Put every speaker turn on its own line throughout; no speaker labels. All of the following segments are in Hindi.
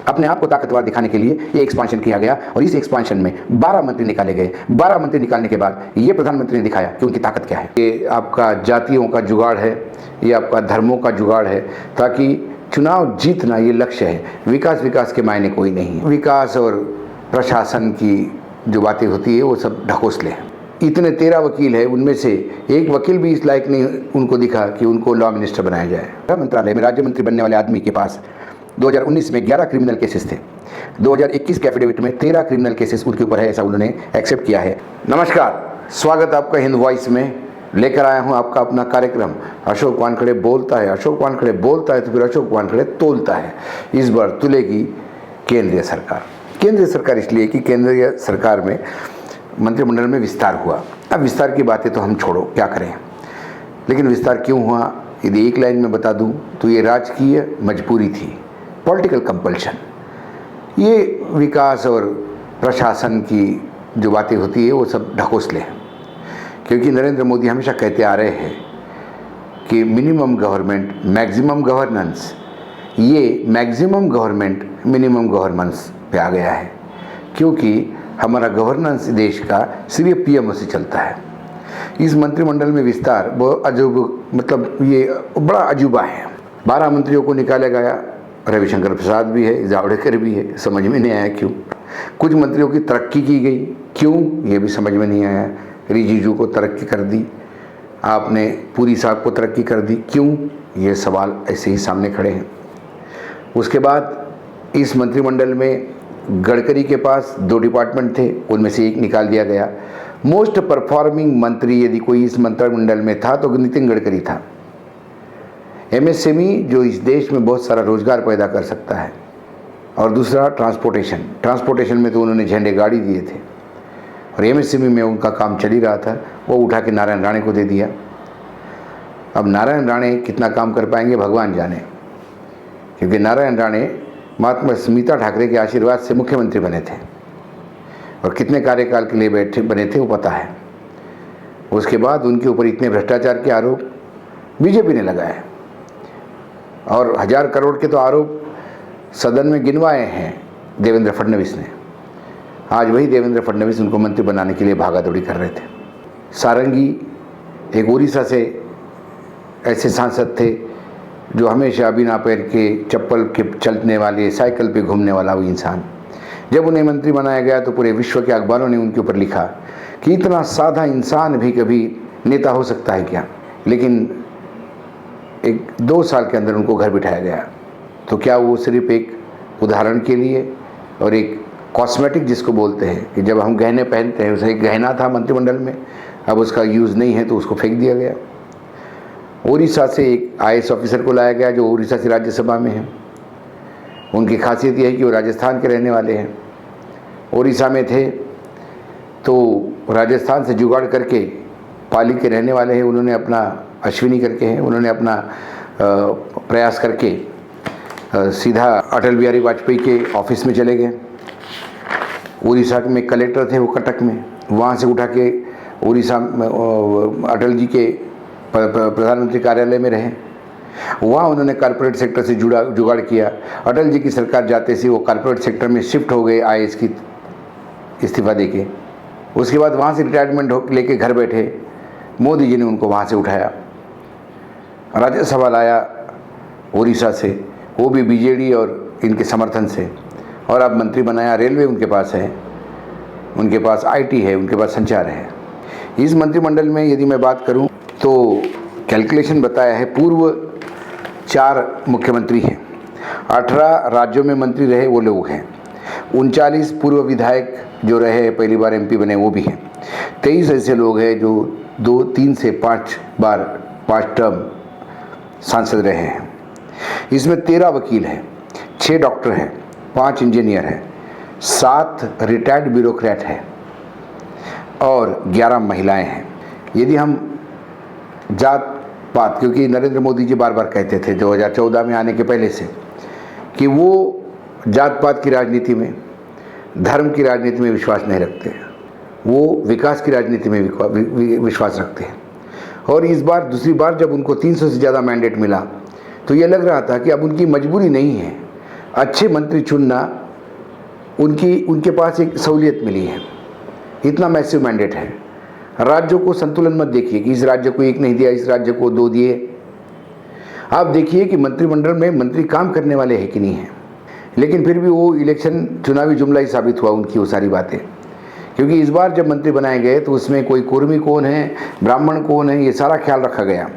अपने आप को ताकतवर दिखाने के लिए ये एक्सपांशन किया गया और इस एक्सपांशन में 12 मंत्री निकाले गए। 12 मंत्री निकालने के बाद ये प्रधानमंत्री ने दिखाया कि उनकी ताकत क्या है। ये आपका जातियों का जुगाड़ है, ये आपका धर्मों का जुगाड़ है, ताकि चुनाव जीतना ये लक्ष्य है। विकास के मायने कोई नहीं है। विकास और प्रशासन की जो बातें होती है वो सब ढकोसले हैं। इतने 13 वकील है, उनमें से एक वकील भी इस लायक नहीं उनको दिखा कि उनको लॉ मिनिस्टर बनाया जाए। मंत्रालय में राज्य मंत्री बनने वाले आदमी के पास 2019 में 11 क्रिमिनल केसेस थे। 2021 के एफिडेविट में 13 क्रिमिनल केसेस उनके ऊपर है, ऐसा उन्होंने एक्सेप्ट किया है। नमस्कार, स्वागत आपका हिंद वॉइस में। लेकर आया हूं आपका अपना कार्यक्रम अशोक वानखेड़े बोलता है। अशोक वानखेड़े बोलता है तो फिर अशोक वानखेड़े तोलता है। इस बार तुलेगी केंद्रीय सरकार। केंद्रीय सरकार इसलिए कि केंद्रीय सरकार में मंत्रिमंडल में विस्तार हुआ। अब विस्तार की बातें तो हम छोड़ो, क्या करें, लेकिन विस्तार क्यों हुआ यदि एक लाइन में बता दूं तो ये राजकीय मजबूरी थी, पॉलिटिकल कंपल्शन। ये विकास और प्रशासन की जो बातें होती है वो सब ढकोसले हैं, क्योंकि नरेंद्र मोदी हमेशा कहते आ रहे हैं कि मिनिमम गवर्नमेंट मैक्सिमम गवर्नेंस। ये मैक्सिमम गवर्नमेंट मिनिमम गवर्नेंस पे आ गया है, क्योंकि हमारा गवर्नेंस देश का सिर्फ पीएमओ से चलता है। इस मंत्रिमंडल में विस्तार बहुत अजूब, मतलब ये बड़ा अजूबा है। 12 मंत्रियों को निकाला गया। रविशंकर प्रसाद भी है, जावड़ेकर भी है, समझ में नहीं आया क्यों। कुछ मंत्रियों की तरक्की की गई, क्यों ये भी समझ में नहीं आया। रिजिजू को तरक्की कर दी आपने, पुरी साहब को तरक्की कर दी, क्यों, ये सवाल ऐसे ही सामने खड़े हैं। उसके बाद इस मंत्रिमंडल में गडकरी के पास 2 डिपार्टमेंट थे, उनमें से एक निकाल दिया गया। मोस्ट परफॉर्मिंग मंत्री यदि कोई इस मंत्रिमंडल में था तो नितिन गडकरी था। एमएसएमई जो इस देश में बहुत सारा रोजगार पैदा कर सकता है। और दूसरा ट्रांसपोर्टेशन में तो उन्होंने झंडे गाड़ी दिए थे और एमएसएमई में उनका काम चल ही रहा था, वो उठा के नारायण राणे को दे दिया। अब नारायण राणे कितना काम कर पाएंगे भगवान जाने, क्योंकि नारायण राणे महात्मा स्मिता ठाकरे के आशीर्वाद से मुख्यमंत्री बने थे और कितने कार्यकाल के लिए बने थे वो पता है। उसके बाद उनके ऊपर इतने भ्रष्टाचार के आरोप बीजेपी ने लगाए और 1000 करोड़ के तो आरोप सदन में गिनवाए हैं देवेंद्र फडणवीस ने। आज वही देवेंद्र फडणवीस उनको मंत्री बनाने के लिए भागा दौड़ी कर रहे थे। सारंगी एक उड़ीसा से ऐसे सांसद थे जो हमेशा बिना पैर के चप्पल के चलने वाले, साइकिल पे घूमने वाला वो इंसान। जब उन्हें मंत्री बनाया गया तो पूरे विश्व के अखबारों ने उनके ऊपर लिखा कि इतना साधा इंसान भी कभी नेता हो सकता है क्या। लेकिन 2 साल के अंदर उनको घर बिठाया गया। तो क्या वो सिर्फ एक उदाहरण के लिए और एक कॉस्मेटिक जिसको बोलते हैं कि जब हम गहने पहनते हैं, उसे एक गहना था मंत्रिमंडल में, अब उसका यूज़ नहीं है तो उसको फेंक दिया गया। उड़ीसा से एक आईएएस ऑफिसर को लाया गया जो उड़ीसा से राज्यसभा में है। उनकी खासियत यह है कि वो राजस्थान के रहने वाले हैं। उड़ीसा में थे तो राजस्थान से जुगाड़ करके पाली के रहने वाले हैं। उन्होंने अपना अश्विनी करके हैं, उन्होंने अपना प्रयास करके सीधा अटल बिहारी वाजपेयी के ऑफिस में चले गए। उड़ीसा में कलेक्टर थे वो कटक में, वहाँ से उठा के उड़ीसा अटल जी के प्रधानमंत्री कार्यालय में रहे। वहाँ उन्होंने कॉर्पोरेट सेक्टर से जुगाड़ किया। अटल जी की सरकार जाते से वो कॉर्पोरेट सेक्टर में शिफ्ट हो गए आईएएस की इस्तीफा देके। उसके बाद वहाँ से रिटायरमेंट लेके घर बैठे। मोदी जी ने उनको वहाँ से उठाया, राज्यसभा लाया उड़ीसा से, वो भी बीजेडी और इनके समर्थन से, और अब मंत्री बनाया। रेलवे उनके पास है, उनके पास आईटी है, उनके पास संचार है। इस मंत्रिमंडल में यदि मैं बात करूं तो कैलकुलेशन बताया है पूर्व 4 मुख्यमंत्री हैं, 18 राज्यों में मंत्री रहे वो लोग हैं, 39 पूर्व विधायक जो रहे पहली बार एमपी बने वो भी हैं, 23 ऐसे लोग हैं जो 3 से 5 बार 5 टर्म सांसद रहे हैं। इसमें 13 वकील हैं, 6 डॉक्टर हैं, 5 इंजीनियर हैं, 7 रिटायर्ड ब्यूरोक्रेट हैं और 11 महिलाएं हैं। यदि हम जात पात, क्योंकि नरेंद्र मोदी जी बार बार कहते थे 2014 में आने के पहले से कि वो जात पात की राजनीति में, धर्म की राजनीति में विश्वास नहीं रखते, वो विकास की राजनीति में विश्वास रखते हैं। और इस बार दूसरी बार जब उनको 300 से ज़्यादा मैंडेट मिला तो ये लग रहा था कि अब उनकी मजबूरी नहीं है, अच्छे मंत्री चुनना उनके पास एक सहूलियत मिली है। इतना मैसिव मैंडेट है। राज्यों को संतुलन मत देखिए कि इस राज्य को 1 नहीं दिया, इस राज्य को 2 दिए। आप देखिए कि मंत्रिमंडल में मंत्री काम करने वाले हैं कि नहीं है। लेकिन फिर भी वो इलेक्शन चुनावी जुमला ही साबित हुआ उनकी वो सारी बातें, क्योंकि इस बार जब मंत्री बनाए गए तो उसमें कोई कुर्मी कौन है, ब्राह्मण कौन है, ये सारा ख्याल रखा गया।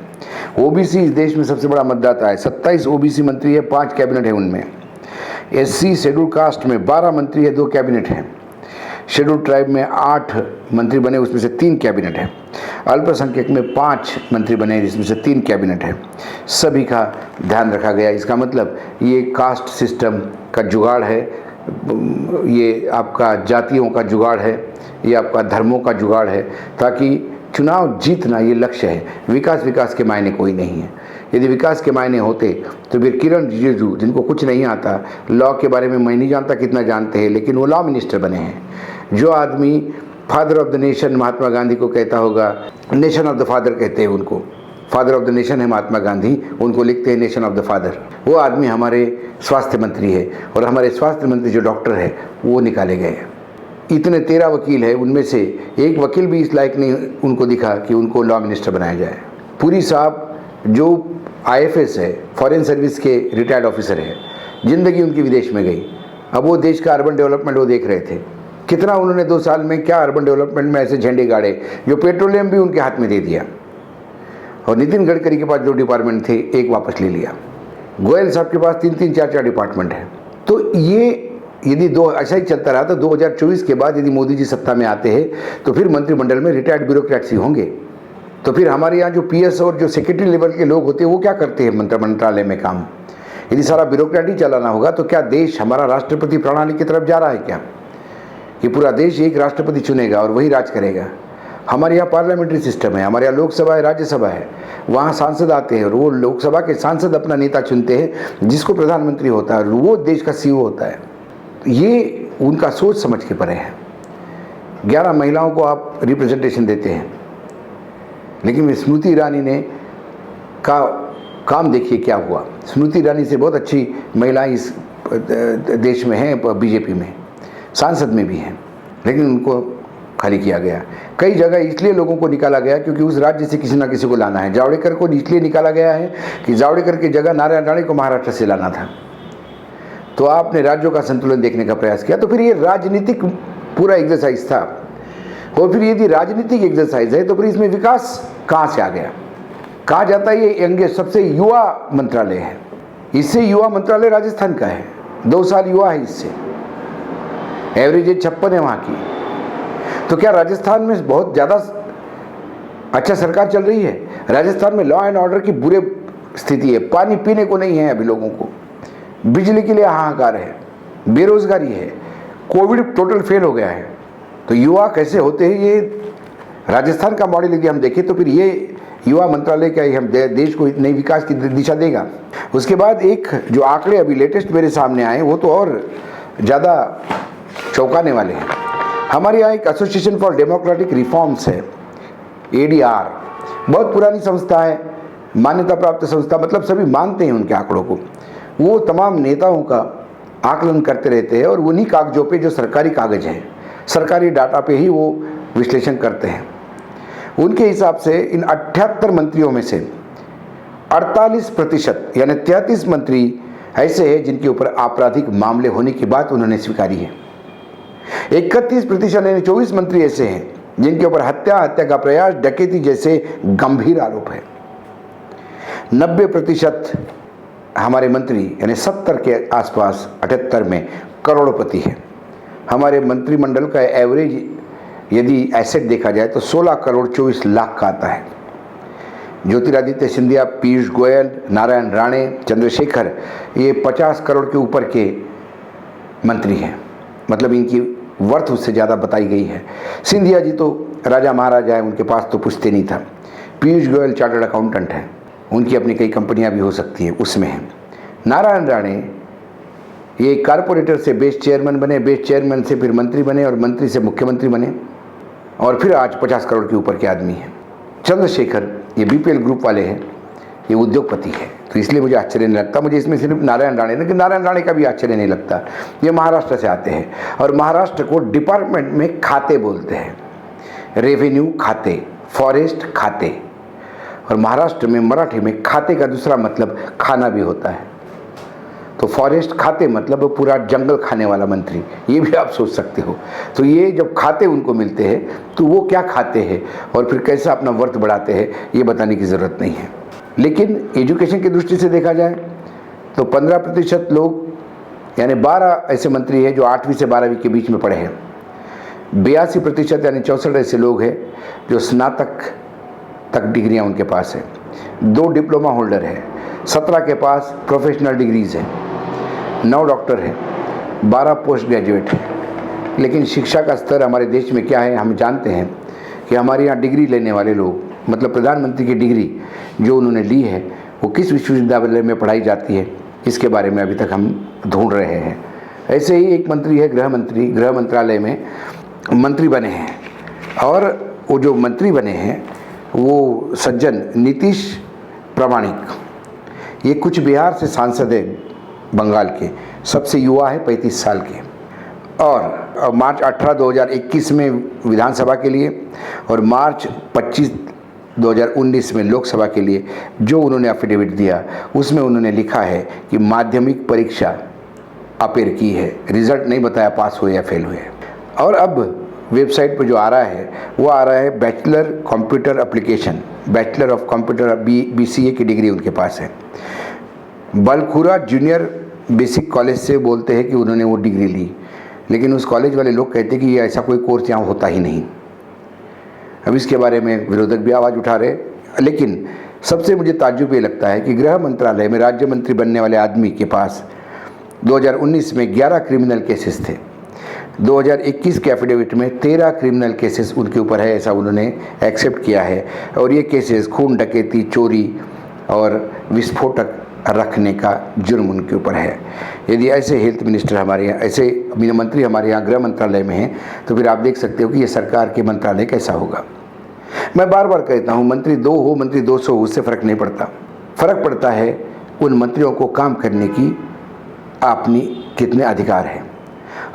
ओबीसी इस देश में सबसे बड़ा मतदाता है। 27 ओबीसी मंत्री है, 5 कैबिनेट है उनमें। एससी शेड्यूल कास्ट में 12 मंत्री है, 2 कैबिनेट हैं। शेड्यूल ट्राइब में 8 मंत्री बने, उसमें से 3 कैबिनेट है। अल्पसंख्यक में 5 मंत्री बने, जिसमें से 3 कैबिनेट है। सभी का ध्यान रखा गया। इसका मतलब ये कास्ट सिस्टम का जुगाड़ है, ये आपका जातियों का जुगाड़ है, ये आपका धर्मों का जुगाड़ है, ताकि चुनाव जीतना ये लक्ष्य है। विकास के मायने कोई नहीं है। यदि विकास के मायने होते तो फिर किरण रिजिजू, जिनको कुछ नहीं आता, लॉ के बारे में मैं नहीं जानता कितना जानते हैं, लेकिन वो लॉ मिनिस्टर बने हैं। जो आदमी father of the nation Mahatma Gandhi को कहता होगा, नेशन ऑफ द फादर कहते हैं उनको, फादर ऑफ द नेशन है महात्मा गांधी, उनको लिखते हैं नेशन ऑफ द फादर। वो आदमी हमारे स्वास्थ्य मंत्री है, और हमारे स्वास्थ्य मंत्री जो डॉक्टर है वो निकाले गए। इतने 13 वकील है, उनमें से एक वकील भी इस लायक नहीं उनको दिखा कि उनको लॉ मिनिस्टर बनाया जाए। पुरी साहब जो IFS है, फॉरेन सर्विस के रिटायर्ड ऑफिसर है, ज़िंदगी उनकी विदेश में गई। अब वो देश का अर्बन डेवलपमेंट वो देख रहे थे। कितना उन्होंने 2 साल में क्या अर्बन डेवलपमेंट में ऐसे झंडे गाड़े, जो पेट्रोलियम भी उनके हाथ में दे दिया। और नितिन गडकरी के पास जो डिपार्टमेंट थे, एक वापस ले लिया। गोयल साहब के पास 3-3, 4-4 डिपार्टमेंट है। तो ये यदि ऐसा ही चलता रहा तो 2024 के बाद यदि मोदी जी सत्ता में आते हैं तो फिर मंत्रिमंडल में रिटायर्ड ब्यूरोक्रेट्स ही होंगे। तो फिर हमारे यहाँ जो PS और जो सेक्रेटरी लेवल के लोग होते हैं वो क्या करते हैं मंत्रालय में काम? यदि सारा ब्यूरोक्रेट ही चलाना होगा तो क्या देश हमारा राष्ट्रपति प्रणाली की तरफ जा रहा है क्या? ये पूरा देश एक राष्ट्रपति चुनेगा और वही राज करेगा। हमारे यहाँ पार्लियामेंट्री सिस्टम है, हमारे यहाँ लोकसभा है, राज्यसभा है, वहाँ सांसद आते हैं और वो लोकसभा के सांसद अपना नेता चुनते हैं, जिसको प्रधानमंत्री होता है और वो देश का CEO होता है। ये उनका सोच समझ के परे है। 11 महिलाओं को आप रिप्रेजेंटेशन देते हैं, लेकिन स्मृति ईरानी ने का काम देखिए क्या हुआ। स्मृति ईरानी से बहुत अच्छी महिलाएं इस देश में हैं, BJP में, सांसद में भी हैं, लेकिन उनको खाली किया गया। कई जगह इसलिए लोगों को निकाला गया क्योंकि उस राज्य से किसी ना किसी को लाना है। जावड़ेकर को इसलिए निकाला गया है कि जावड़ेकर की जगह नारायण राणे को महाराष्ट्र से लाना था। तो आपने राज्यों का संतुलन देखने का प्रयास किया, तो फिर ये राजनीतिक पूरा एक्सरसाइज था। और फिर यदि राजनीतिक एक्सरसाइज है तो फिर इसमें विकास कहाँ से आ गया? कहा जाता है ये यंग सबसे युवा मंत्रालय है। इससे युवा मंत्रालय राजस्थान का है, 2 साल युवा है इससे, एवरेज एज 56 है वहाँ की। तो क्या राजस्थान में बहुत ज़्यादा अच्छा सरकार चल रही है? राजस्थान में लॉ एंड ऑर्डर की बुरे स्थिति है, पानी पीने को नहीं है अभी लोगों को, बिजली के लिए हाहाकार है, बेरोजगारी है, कोविड टोटल फेल हो गया है। तो युवा कैसे होते हैं? ये राजस्थान का मॉडल यदि हम देखें तो फिर ये युवा मंत्रालय क्या हम देश को नई विकास की दिशा देगा। उसके बाद एक जो आंकड़े अभी लेटेस्ट मेरे सामने आए वो तो और ज़्यादा चौंकाने वाले हैं। हमारे यहाँ एक एसोसिएशन फॉर डेमोक्रेटिक रिफॉर्म्स है, ADR, बहुत पुरानी संस्था है, मान्यता प्राप्त संस्था, मतलब सभी मानते हैं उनके आंकड़ों को। वो तमाम नेताओं का आकलन करते रहते हैं और उन्हीं कागजों पे जो सरकारी कागज हैं, सरकारी डाटा पे ही वो विश्लेषण करते हैं। उनके हिसाब से इन 78 मंत्रियों में से 48% यानी 33 मंत्री ऐसे हैं जिनके ऊपर आपराधिक मामले होने की बात उन्होंने स्वीकारी है। 31% यानी 24 मंत्री ऐसे हैं जिनके ऊपर हत्या का प्रयास, डकैती जैसे गंभीर आरोप है। 90% हमारे मंत्री यानी 70 के आसपास 78 में करोड़पति है। हमारे मंत्रिमंडल का एवरेज यदि एसेट देखा जाए तो 16 करोड़ 24 लाख का आता है। ज्योतिरादित्य सिंधिया, पीयूष गोयल, नारायण राणे, चंद्रशेखर, ये 50 करोड़ के ऊपर के मंत्री हैं, मतलब इनकी वर्थ उससे ज़्यादा बताई गई है। सिंधिया जी तो राजा महाराजा है, उनके पास तो पूछते नहीं था। पीयूष गोयल चार्टर्ड अकाउंटेंट हैं, उनकी अपनी कई कंपनियां भी हो सकती हैं, उसमें हैं। नारायण राणे ये कारपोरेटर से बेस चेयरमैन बने, बेस चेयरमैन से फिर मंत्री बने और मंत्री से मुख्यमंत्री बने और फिर आज 50 करोड़ के ऊपर के आदमी हैं। चंद्रशेखर ये BPL ग्रुप वाले हैं, ये उद्योगपति है। तो इसलिए मुझे आश्चर्य नहीं लगता। मुझे इसमें सिर्फ नारायण राणे, लेकिन नारायण राणे का भी आश्चर्य नहीं लगता। ये महाराष्ट्र से आते हैं और महाराष्ट्र को डिपार्टमेंट में खाते बोलते हैं, रेवेन्यू खाते, फॉरेस्ट खाते, और महाराष्ट्र में मराठी में खाते का दूसरा मतलब खाना भी होता है। तो फॉरेस्ट खाते मतलब पूरा जंगल खाने वाला मंत्री, ये भी आप सोच सकते हो। तो ये जब खाते उनको मिलते हैं तो वो क्या खाते हैं और फिर कैसा अपना वर्थ बढ़ाते हैं, ये बताने की ज़रूरत नहीं है। लेकिन एजुकेशन की दृष्टि से देखा जाए तो 15% लोग, यानी 12 ऐसे मंत्री हैं जो 8वीं से 12वीं के बीच में पढ़े हैं। 82% यानी 64 ऐसे लोग हैं जो स्नातक तक डिग्रियां उनके पास है। 2 डिप्लोमा होल्डर है, 17 के पास प्रोफेशनल डिग्रीज है, 9 डॉक्टर है, 12 पोस्ट ग्रेजुएट है। लेकिन शिक्षा का स्तर हमारे देश में क्या है, हम जानते हैं कि हमारे यहाँ डिग्री लेने वाले लोग, मतलब प्रधानमंत्री की डिग्री जो उन्होंने ली है वो किस विश्वविद्यालय में पढ़ाई जाती है, इसके बारे में अभी तक हम ढूंढ रहे हैं। ऐसे ही एक मंत्री है गृह मंत्री, गृह मंत्रालय में मंत्री बने हैं, और वो जो मंत्री बने हैं वो सज्जन नीतीश प्रामाणिक, ये कुछ बिहार से सांसद है बंगाल के, सबसे युवा है 35 साल के, और मार्च 18 2021 में विधानसभा के लिए और मार्च 25 2019 में लोकसभा के लिए जो उन्होंने एफिडेविट दिया उसमें उन्होंने लिखा है कि माध्यमिक परीक्षा अपेयर की है, रिजल्ट नहीं बताया पास हुए या फेल हुए। और अब वेबसाइट पर जो आ रहा है वो आ रहा है bachelor computer application, bachelor of computer BCA की डिग्री उनके पास है। बलखुरा जूनियर बेसिक कॉलेज से बोलते हैं कि उन्होंने वो डिग्री ली, लेकिन उस कॉलेज वाले लोग कहते हैं कि ये ऐसा कोई कोर्स यहाँ होता ही नहीं। अब इसके बारे में विरोधक भी आवाज़ उठा रहे। लेकिन सबसे मुझे ताज्जुब ये लगता है कि गृह मंत्रालय में राज्य मंत्री बनने वाले आदमी के पास 2019 में 11 क्रिमिनल केसेस थे, 2021 के एफिडेविट में 13 क्रिमिनल केसेस उनके ऊपर है, ऐसा उन्होंने एक्सेप्ट किया है। और ये केसेस खून, डकैती, चोरी और विस्फोटक रखने का जुर्म उनके ऊपर है। यदि ऐसे हेल्थ मिनिस्टर हमारे यहाँ, ऐसे मंत्री हमारे यहाँ गृह मंत्रालय में हैं, तो फिर आप देख सकते हो कि ये सरकार के मंत्रालय कैसा होगा। मैं बार बार कहता हूँ, मंत्री 2 हो, मंत्री 200 हो, उससे फ़र्क नहीं पड़ता। फ़र्क पड़ता है उन मंत्रियों को काम करने की अपनी कितने अधिकार हैं।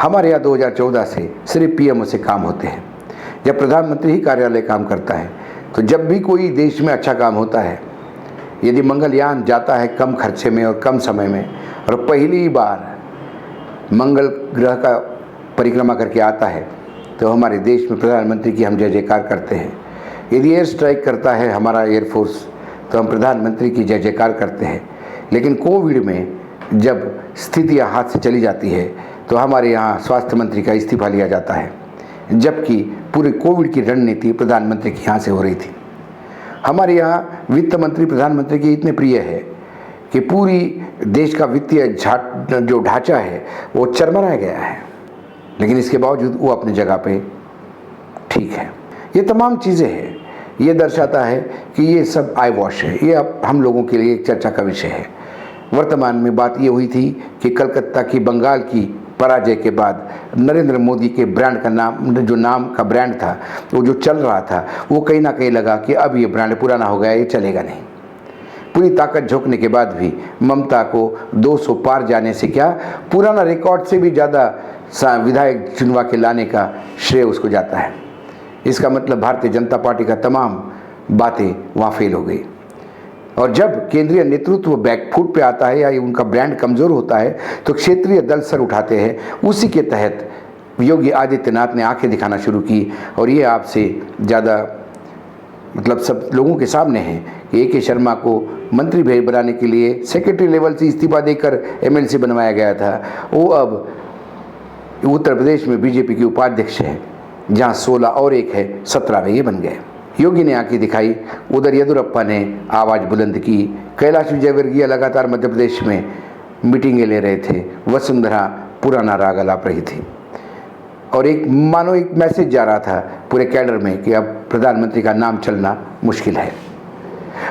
हमारे यहाँ 2014 से सिर्फ PMO से काम होते हैं, जब प्रधानमंत्री ही कार्यालय काम करता है। तो जब भी कोई देश में अच्छा काम होता है, यदि मंगलयान जाता है कम खर्चे में और कम समय में, और पहली बार मंगल ग्रह का परिक्रमा करके आता है, तो हमारे देश में प्रधानमंत्री की हम जय जयकार करते हैं। यदि एयर स्ट्राइक करता है हमारा एयरफोर्स, तो हम प्रधानमंत्री की जय जयकार करते हैं। लेकिन कोविड में जब स्थितियाँ हाथ से चली जाती है, तो हमारे यहाँ स्वास्थ्य मंत्री का इस्तीफा लिया जाता है, जबकि पूरी कोविड की रणनीति प्रधानमंत्री के यहाँ से हो रही थी। हमारे यहाँ वित्त मंत्री प्रधानमंत्री के इतने प्रिय है कि पूरी देश का वित्तीय जो ढांचा है वो चरमराया गया है, लेकिन इसके बावजूद वो अपनी जगह पे ठीक है। ये तमाम चीज़ें हैं, ये दर्शाता है कि ये सब आई वॉश है। ये अब हम लोगों के लिए एक चर्चा का विषय है। वर्तमान में बात ये हुई थी कि कलकत्ता की, बंगाल की पराजय के बाद नरेंद्र मोदी के ब्रांड का नाम, जो नाम का ब्रांड था, वो जो चल रहा था, वो कहीं ना कहीं लगा कि अब ये ब्रांड पुराना हो गया, ये चलेगा नहीं। पूरी ताकत झोंकने के बाद भी ममता को 200 पार जाने से क्या, पुराना रिकॉर्ड से भी ज़्यादा विधायक चुनवा के लाने का श्रेय उसको जाता है। इसका मतलब भारतीय जनता पार्टी का तमाम बातें वहाँ फेल हो गई। और जब केंद्रीय नेतृत्व बैकफुट पे आता है या उनका ब्रांड कमज़ोर होता है, तो क्षेत्रीय दल सर उठाते हैं। उसी के तहत योगी आदित्यनाथ ने आंखें दिखाना शुरू की, और ये आपसे ज़्यादा मतलब सब लोगों के सामने है कि AK शर्मा को मंत्री बनाने के लिए सेक्रेटरी लेवल से इस्तीफा देकर MLC बनवाया गया था। वो अब उत्तर प्रदेश में BJP की उपाध्यक्ष है, जहाँ 16 और एक है, 17वें ये बन गए। योगी ने आंखें दिखाई, उधर येदियुरप्पा ने आवाज़ बुलंद की। कैलाश विजयवर्गीय लगातार मध्य प्रदेश में मीटिंगें ले रहे थे। वसुंधरा पुराना राग अलाप रही थी, और एक मानो एक मैसेज जा रहा था पूरे कैडर में कि अब प्रधानमंत्री का नाम चलना मुश्किल है।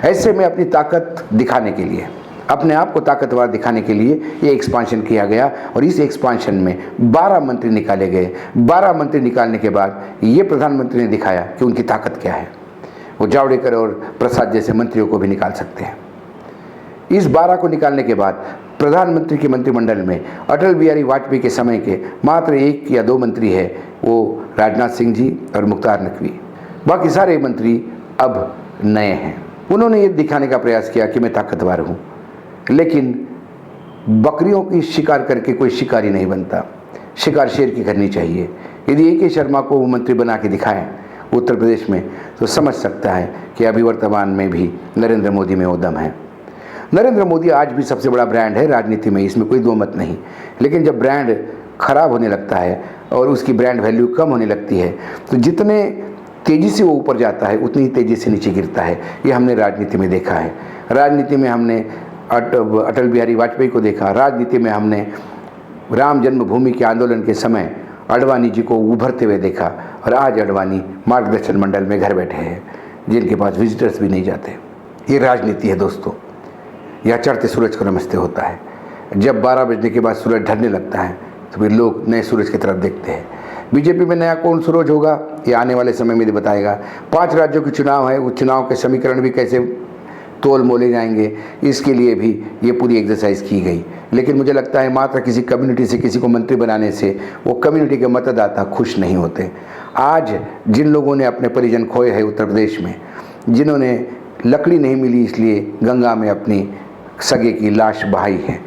ऐसे में अपनी ताकत दिखाने के लिए, अपने आप को ताकतवर दिखाने के लिए ये एक्सपांशन किया गया, और इस एक्सपांशन में 12 मंत्री निकाले गए। 12 मंत्री निकालने के बाद ये प्रधानमंत्री ने दिखाया कि उनकी ताकत क्या है। वो जावड़ेकर और प्रसाद जैसे मंत्रियों को भी निकाल सकते हैं। इस 12 को निकालने के बाद प्रधानमंत्री के मंत्रिमंडल में अटल बिहारी वाजपेयी के समय के मात्र 1 या 2 मंत्री है, वो राजनाथ सिंह जी और मुख्तार नकवी। बाकी सारे मंत्री अब नए हैं। उन्होंने ये दिखाने का प्रयास किया कि मैं ताकतवर हूँ, लेकिन बकरियों की शिकार करके कोई शिकारी नहीं बनता, शिकार शेर की करनी चाहिए। यदि ए के शर्मा को वो मंत्री बना के दिखाएं उत्तर प्रदेश में, तो समझ सकता है कि अभी वर्तमान में भी नरेंद्र मोदी में वो दम है। नरेंद्र मोदी आज भी सबसे बड़ा ब्रांड है राजनीति में, इसमें कोई दो मत नहीं। लेकिन जब ब्रांड खराब होने लगता है और उसकी ब्रांड वैल्यू कम होने लगती है, तो जितने तेज़ी से वो ऊपर जाता है उतनी तेज़ी से नीचे गिरता है। ये हमने राजनीति में देखा है। राजनीति में हमने अटल बिहारी वाजपेयी को देखा, राजनीति में हमने राम जन्मभूमि के आंदोलन के समय अडवाणी जी को उभरते हुए देखा, और आज अडवाणी मार्गदर्शन मंडल में घर बैठे हैं, जिनके पास विजिटर्स भी नहीं जाते। ये राजनीति है दोस्तों। यह चढ़ते सूरज को नमस्ते होता है। जब 12 बजने के बाद सूरज ढलने लगता है तो फिर लोग नए सूरज की तरफ देखते हैं। बीजेपी में नया कौन सूरज होगा, ये आने वाले समय में बताएगा। 5 राज्यों के चुनाव है, उस चुनाव के समीकरण भी कैसे तोल मोले जाएंगे, इसके लिए भी ये पूरी एक्सरसाइज की गई। लेकिन मुझे लगता है मात्र किसी कम्युनिटी से किसी को मंत्री बनाने से वो कम्युनिटी के मतदाता खुश नहीं होते। आज जिन लोगों ने अपने परिजन खोए हैं उत्तर प्रदेश में, जिन्होंने लकड़ी नहीं मिली इसलिए गंगा में अपनी सगे की लाश बहाई है,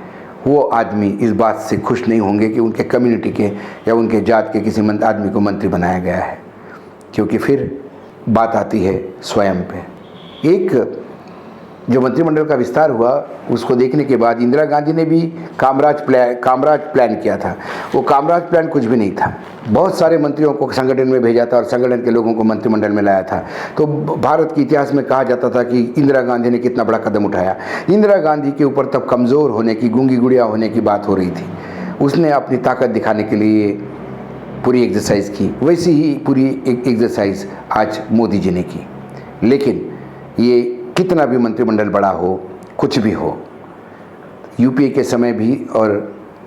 वो आदमी इस बात से खुश नहीं होंगे कि उनके कम्युनिटी के या उनके जात के किसी आदमी को मंत्री बनाया गया है, क्योंकि फिर बात आती है स्वयं पे। एक जो मंत्रिमंडल का विस्तार हुआ उसको देखने के बाद इंदिरा गांधी ने भी कामराज प्लान किया था। वो कामराज प्लान कुछ भी नहीं था। बहुत सारे मंत्रियों को संगठन में भेजा था और संगठन के लोगों को मंत्रिमंडल में लाया था। तो भारत के इतिहास में कहा जाता था कि इंदिरा गांधी ने कितना बड़ा कदम उठाया। इंदिरा गांधी के ऊपर तब कमज़ोर होने की, गूंगी गुड़िया होने की बात हो रही थी। उसने अपनी ताकत दिखाने के लिए पूरी एक्सरसाइज की। वैसी ही पूरी एक्सरसाइज आज मोदी जी ने की। लेकिन ये कितना भी मंत्रिमंडल बड़ा हो, कुछ भी हो, यूपीए के समय भी और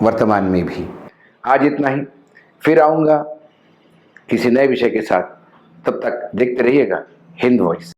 वर्तमान में भी। आज इतना ही, फिर आऊँगा किसी नए विषय के साथ। तब तक देखते रहिएगा हिंद वॉइस।